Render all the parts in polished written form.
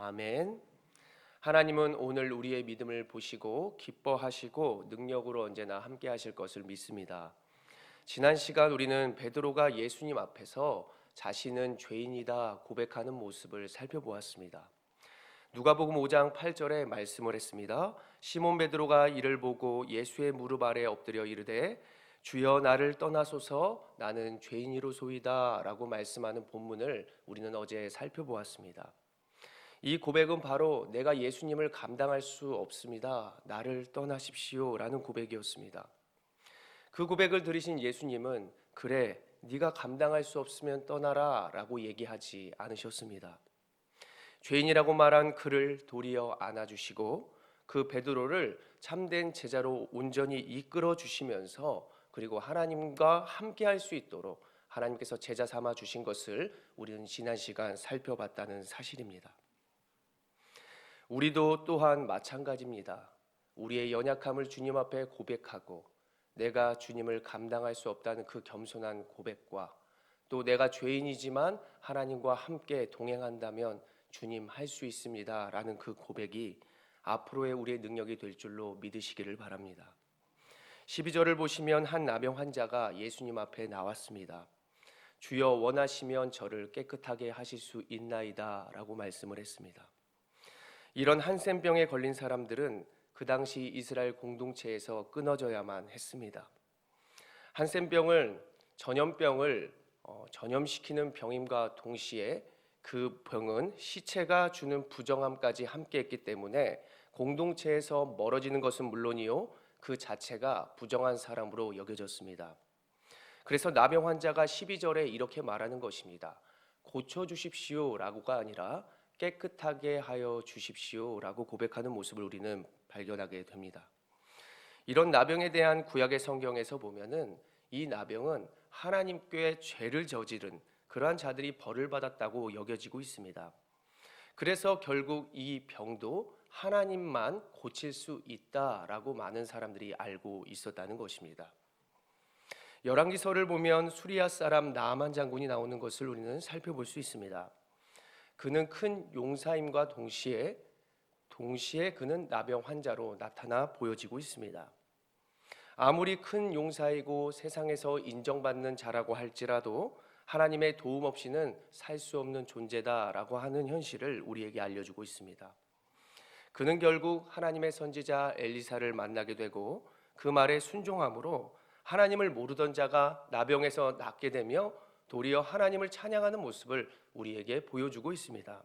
아멘. 하나님은 오늘 우리의 믿음을 보시고 기뻐하시고 능력으로 언제나 함께 하실 것을 믿습니다. 지난 시간 우리는 베드로가 예수님 앞에서 자신은 죄인이다 고백하는 모습을 살펴보았습니다. 누가복음 5장 8절에 말씀을 했습니다. 시몬 베드로가 이를 보고 예수의 무릎 아래 엎드려 이르되 주여 나를 떠나소서 나는 죄인이로소이다 라고 말씀하는 본문을 우리는 어제 살펴보았습니다. 이 고백은 바로 내가 예수님을 감당할 수 없습니다. 나를 떠나십시오 라는 고백이었습니다. 그 고백을 들으신 예수님은 그래 네가 감당할 수 없으면 떠나라 라고 얘기하지 않으셨습니다. 죄인이라고 말한 그를 도리어 안아주시고 그 베드로를 참된 제자로 온전히 이끌어 주시면서 그리고 하나님과 함께 할 수 있도록 하나님께서 제자 삼아 주신 것을 우리는 지난 시간 살펴봤다는 사실입니다. 우리도 또한 마찬가지입니다. 우리의 연약함을 주님 앞에 고백하고 내가 주님을 감당할 수 없다는 그 겸손한 고백과 또 내가 죄인이지만 하나님과 함께 동행한다면 주님 할 수 있습니다 라는 그 고백이 앞으로의 우리의 능력이 될 줄로 믿으시기를 바랍니다. 12절을 보시면 한 나병 환자가 예수님 앞에 나왔습니다. 주여 원하시면 저를 깨끗하게 하실 수 있나이다 라고 말씀을 했습니다. 이런 한센병에 걸린 사람들은 그 당시 이스라엘 공동체에서 끊어져야만 했습니다. 한센병을 전염병을 전염시키는 병임과 동시에 그 병은 시체가 주는 부정함까지 함께했기 때문에 공동체에서 멀어지는 것은 물론이요 그 자체가 부정한 사람으로 여겨졌습니다. 그래서 나병 환자가 12절에 이렇게 말하는 것입니다. 고쳐주십시오 라고가 아니라 깨끗하게 하여 주십시오 라고 고백하는 모습을 우리는 발견하게 됩니다. 이런 나병에 대한 구약의 성경에서 보면은 이 나병은 하나님께 죄를 저지른 그러한 자들이 벌을 받았다고 여겨지고 있습니다. 그래서 결국 이 병도 하나님만 고칠 수 있다라고 많은 사람들이 알고 있었다는 것입니다. 열왕기서를 보면 수리아 사람 나아만 장군이 나오는 것을 우리는 살펴볼 수 있습니다. 그는 큰 용사임과 동시에 그는 나병 환자로 나타나 보여지고 있습니다. 아무리 큰 용사이고 세상에서 인정받는 자라고 할지라도 하나님의 도움 없이는 살 수 없는 존재다라고 하는 현실을 우리에게 알려주고 있습니다. 그는 결국 하나님의 선지자 엘리사를 만나게 되고 그 말에 순종함으로 하나님을 모르던 자가 나병에서 낫게 되며 도리어 하나님을 찬양하는 모습을 우리에게 보여주고 있습니다.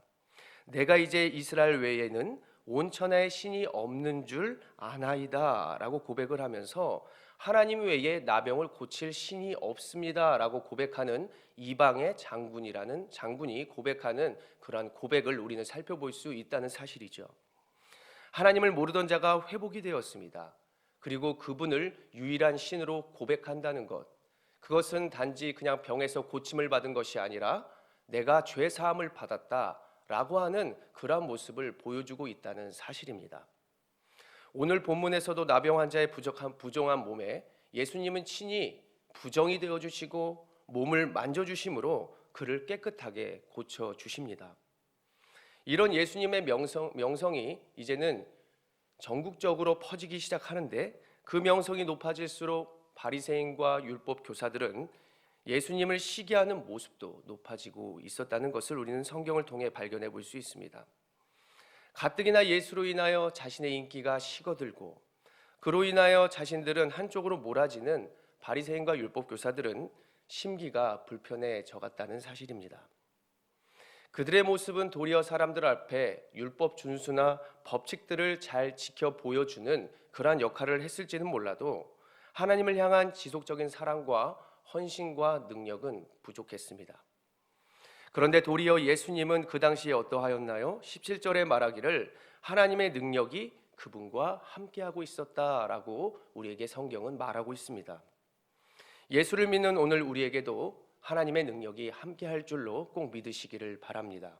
내가 이제 이스라엘 외에는 온 천하에 신이 없는 줄 아나이다 라고 고백을 하면서 하나님 외에 나병을 고칠 신이 없습니다 라고 고백하는 이방의 장군이 고백하는 그러한 고백을 우리는 살펴볼 수 있다는 사실이죠. 하나님을 모르던 자가 회복이 되었습니다. 그리고 그분을 유일한 신으로 고백한다는 것, 그것은 단지 그냥 병에서 고침을 받은 것이 아니라 내가 죄 사함을 받았다라고 하는 그러한 모습을 보여주고 있다는 사실입니다. 오늘 본문에서도 나병 환자의 부정한 몸에 예수님은 친히 부정이 되어주시고 몸을 만져주심으로 그를 깨끗하게 고쳐주십니다. 이런 예수님의 명성이 이제는 전국적으로 퍼지기 시작하는데 그 명성이 높아질수록 바리새인과 율법 교사들은 예수님을 시기하는 모습도 높아지고 있었다는 것을 우리는 성경을 통해 발견해 볼 수 있습니다. 가뜩이나 예수로 인하여 자신의 인기가 식어들고 그로 인하여 자신들은 한쪽으로 몰아지는 바리새인과 율법 교사들은 심기가 불편해져 갔다는 사실입니다. 그들의 모습은 도리어 사람들 앞에 율법 준수나 법칙들을 잘 지켜 보여주는 그러한 역할을 했을지는 몰라도 하나님을 향한 지속적인 사랑과 헌신과 능력은 부족했습니다. 그런데 도리어 예수님은 그 당시에 어떠하였나요? 17절에 말하기를 하나님의 능력이 그분과 함께하고 있었다라고 우리에게 성경은 말하고 있습니다. 예수를 믿는 오늘 우리에게도 하나님의 능력이 함께할 줄로 꼭 믿으시기를 바랍니다.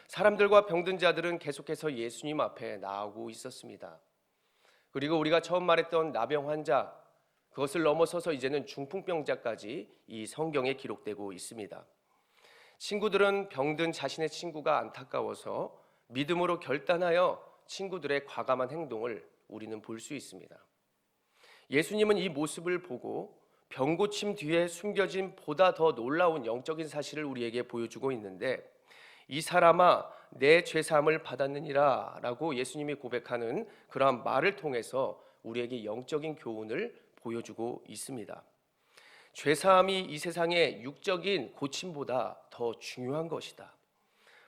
사람들과 병든 자들은 계속해서 예수님 앞에 나오고 있었습니다. 그리고 우리가 처음 말했던 나병 환자, 그것을 넘어서서 이제는 중풍병자까지 이 성경에 기록되고 있습니다. 친구들은 병든 자신의 친구가 안타까워서 믿음으로 결단하여 친구들의 과감한 행동을 우리는 볼 수 있습니다. 예수님은 이 모습을 보고 병고침 뒤에 숨겨진 보다 더 놀라운 영적인 사실을 우리에게 보여주고 있는데, 이 사람아 내 죄사함을 받았느니라 라고 예수님이 고백하는 그러한 말을 통해서 우리에게 영적인 교훈을 보여주고 있습니다. 죄사함이 이 세상의 육적인 고침보다 더 중요한 것이다.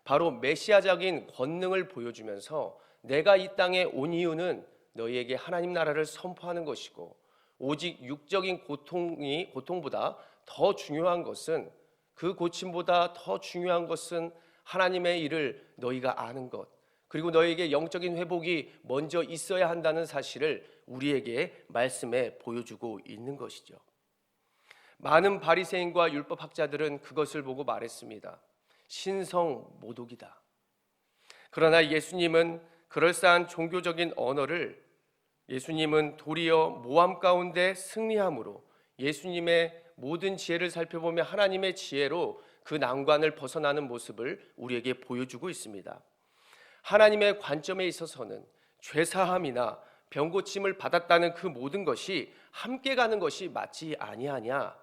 바로 메시아적인 권능을 보여주면서 내가 이 땅에 온 이유는 너희에게 하나님 나라를 선포하는 것이고, 오직 육적인 고통보다 더 중요한 것은, 그 고침보다 더 중요한 것은 하나님의 일을 너희가 아는 것, 그리고 너희에게 영적인 회복이 먼저 있어야 한다는 사실을 우리에게 말씀해 보여주고 있는 것이죠. 많은 바리새인과 율법학자들은 그것을 보고 말했습니다. 신성모독이다. 그러나 예수님은 그럴싸한 종교적인 언어를, 예수님은 도리어 모함 가운데 승리함으로, 예수님의 모든 지혜를 살펴보며 하나님의 지혜로 그 난관을 벗어나는 모습을 우리에게 보여주고 있습니다. 하나님의 관점에 있어서는 죄사함이나 병고침을 받았다는 그 모든 것이 함께 가는 것이 맞지 아니하냐.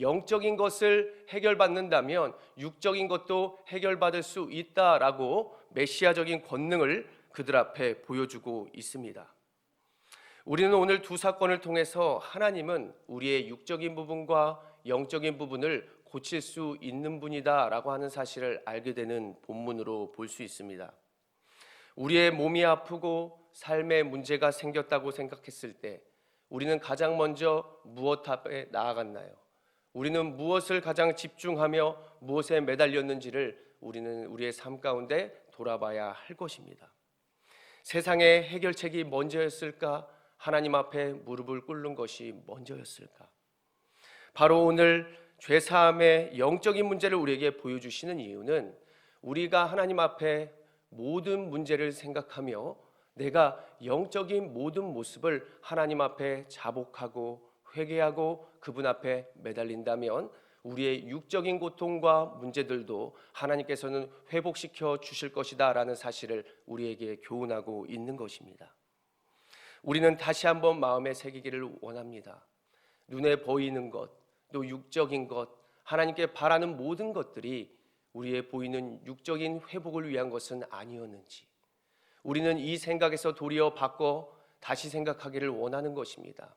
영적인 것을 해결받는다면 육적인 것도 해결받을 수 있다라고 메시아적인 권능을 그들 앞에 보여주고 있습니다. 우리는 오늘 두 사건을 통해서 하나님은 우리의 육적인 부분과 영적인 부분을 고칠 수 있는 분이다라고 하는 사실을 알게 되는 본문으로 볼 수 있습니다. 우리의 몸이 아프고 삶에 문제가 생겼다고 생각했을 때 우리는 가장 먼저 무엇 앞에 나아갔나요? 우리는 무엇을 가장 집중하며 무엇에 매달렸는지를 우리는 우리의 삶 가운데 돌아봐야 할 것입니다. 세상의 해결책이 먼저였을까? 하나님 앞에 무릎을 꿇는 것이 먼저였을까? 바로 오늘 죄사함의 영적인 문제를 우리에게 보여주시는 이유는, 우리가 하나님 앞에 모든 문제를 생각하며 내가 영적인 모든 모습을 하나님 앞에 자복하고 회개하고 그분 앞에 매달린다면 우리의 육적인 고통과 문제들도 하나님께서는 회복시켜 주실 것이다 라는 사실을 우리에게 교훈하고 있는 것입니다. 우리는 다시 한번 마음에 새기기를 원합니다. 눈에 보이는 것, 또 육적인 것, 하나님께 바라는 모든 것들이 우리의 보이는 육적인 회복을 위한 것은 아니었는지, 우리는 이 생각에서 도리어 바꿔 다시 생각하기를 원하는 것입니다.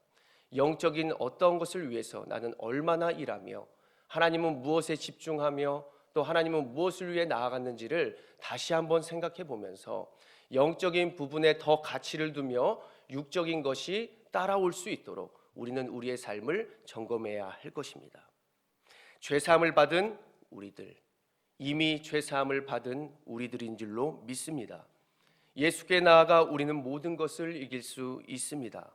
영적인 어떤 것을 위해서 나는 얼마나 일하며, 하나님은 무엇에 집중하며, 또 하나님은 무엇을 위해 나아갔는지를 다시 한번 생각해 보면서 영적인 부분에 더 가치를 두며 육적인 것이 따라올 수 있도록 우리는 우리의 삶을 점검해야 할 것입니다. 죄사함을 받은 우리들, 이미 죄사함을 받은 우리들인 줄로 믿습니다. 예수께 나아가 우리는 모든 것을 이길 수 있습니다.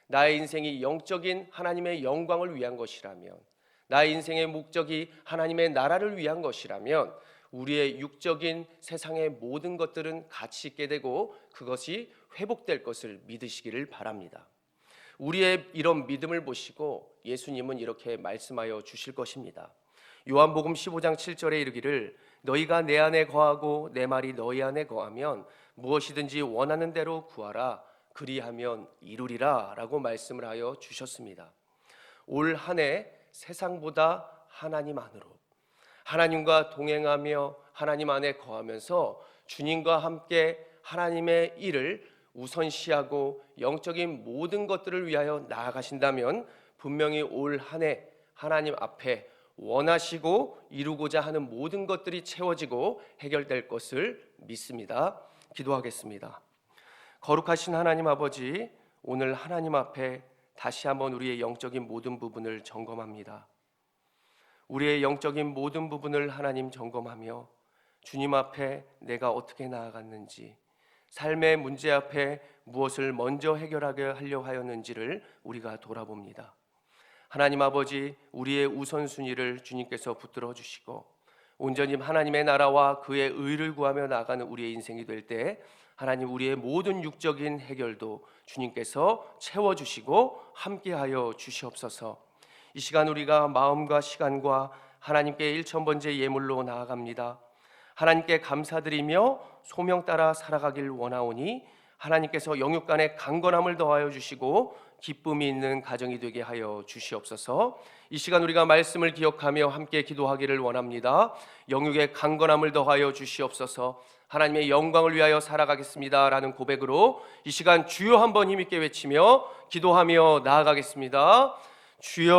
나의 인생이 영적인 하나님의 영광을 위한 것이라면, 나의 인생의 목적이 하나님의 나라를 위한 것이라면 우리의 육적인 세상의 모든 것들은 가치 있게 되고 그것이 회복될 것을 믿으시기를 바랍니다. 우리의 이런 믿음을 보시고 예수님은 이렇게 말씀하여 주실 것입니다. 요한복음 15장 7절에 이르기를 너희가 내 안에 거하고 내 말이 너희 안에 거하면 무엇이든지 원하는 대로 구하라 그리하면 이루리라 라고 말씀을 하여 주셨습니다. 올 한 해 세상보다 하나님 안으로, 하나님과 동행하며 하나님 안에 거하면서 주님과 함께 하나님의 일을 우선시하고 영적인 모든 것들을 위하여 나아가신다면 분명히 올 한 해 하나님 앞에 원하시고 이루고자 하는 모든 것들이 채워지고 해결될 것을 믿습니다. 기도하겠습니다. 거룩하신 하나님 아버지, 오늘 하나님 앞에 다시 한번 우리의 영적인 모든 부분을 점검합니다. 우리의 영적인 모든 부분을 하나님 점검하며 주님 앞에 내가 어떻게 나아갔는지, 삶의 문제 앞에 무엇을 먼저 해결하게 하려 하였는지를 우리가 돌아봅니다. 하나님 아버지, 우리의 우선순위를 주님께서 붙들어 주시고 온전히 하나님의 나라와 그의 의를 구하며 나아가는 우리의 인생이 될 때 하나님, 우리의 모든 육적인 해결도 주님께서 채워주시고 함께하여 주시옵소서. 이 시간 우리가 마음과 시간과 하나님께 1000번째 예물로 나아갑니다. 하나님께 감사드리며 소명 따라 살아가길 원하오니 하나님께서 영육 간의 강건함을 더하여 주시고 기쁨이 있는 가정이 되게 하여 주시옵소서. 이 시간 우리가 말씀을 기억하며 함께 기도하기를 원합니다. 영육의 강건함을 더하여 주시옵소서. 하나님의 영광을 위하여 살아가겠습니다 라는 고백으로 이 시간 주여 한번 힘있게 외치며 기도하며 나아가겠습니다. 주여.